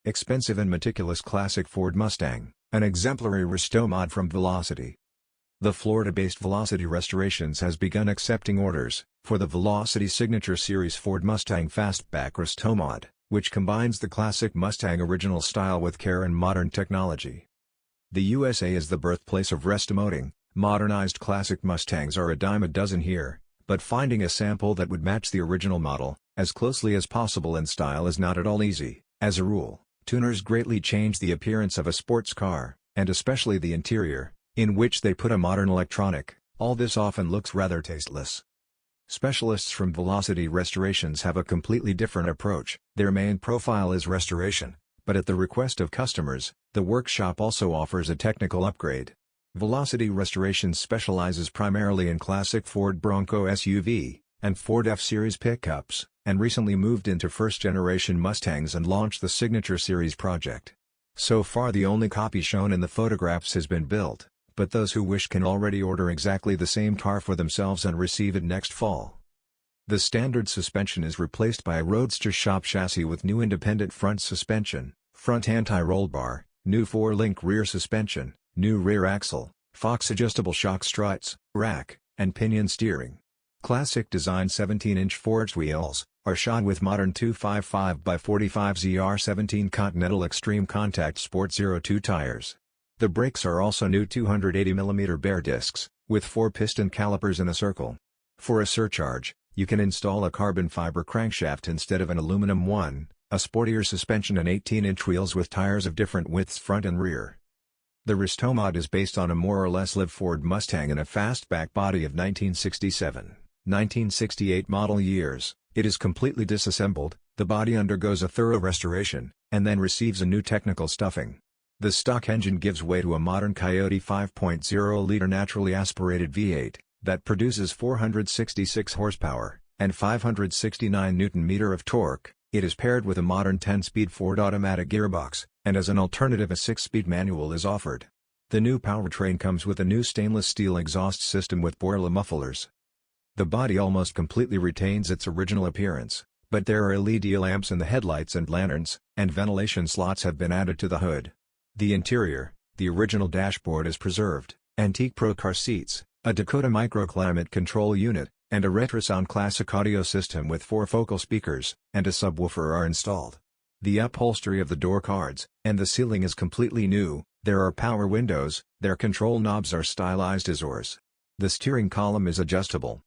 expensive and meticulous classic Ford Mustang, an exemplary restomod from Velocity. The Florida-based Velocity Restorations has begun accepting orders for the Velocity Signature Series Ford Mustang Fastback restomod, which combines the classic Mustang original style with care and modern technology. The USA is the birthplace of restomoding. Modernized classic Mustangs are a dime a dozen here, but finding a sample that would match the original model, as closely as possible in style is not at all easy. As a rule, tuners greatly change the appearance of a sports car, and especially the interior, in which they put a modern electronic. All this often looks rather tasteless. Specialists from Velocity Restorations have a completely different approach. Their main profile is restoration, but at the request of customers, the workshop also offers a technical upgrade. Velocity Restorations specializes primarily in classic Ford Bronco SUV and Ford F-Series pickups, and recently moved into first-generation Mustangs and launched the Signature Series project. So far the only copy shown in the photographs has been built, but those who wish can already order exactly the same car for themselves and receive it next fall. The standard suspension is replaced by a roadster shop chassis with new independent front suspension, front anti-roll bar, new 4-link rear suspension, new rear axle, Fox adjustable shock struts, rack, and pinion steering. Classic design 17-inch forged wheels are shod with modern 255x45 ZR17 Continental Extreme Contact Sport 02 tires. The brakes are also new 280mm bare discs, with 4 piston calipers in a circle. For a surcharge, you can install a carbon fiber crankshaft instead of an aluminum one, a sportier suspension and 18-inch wheels with tires of different widths front and rear. The restomod is based on a more or less live Ford Mustang in a fastback body of 1967-1968 model years. It is completely disassembled, the body undergoes a thorough restoration, and then receives a new technical stuffing. The stock engine gives way to a modern Coyote 5.0-liter naturally aspirated V8 that produces 466 horsepower and 569 Nm of torque. It is paired with a modern 10-speed Ford automatic gearbox, and as an alternative a 6-speed manual is offered. The new powertrain comes with a new stainless steel exhaust system with Borla mufflers. The body almost completely retains its original appearance, but there are LED lamps in the headlights and lanterns, and ventilation slots have been added to the hood. The interior, the original dashboard is preserved, antique Pro car seats, a Dakota microclimate control unit, and a Retrosound classic audio system with 4 focal speakers, and a subwoofer are installed. The upholstery of the door cards and the ceiling is completely new. There are power windows, their control knobs are stylized as oars. The steering column is adjustable,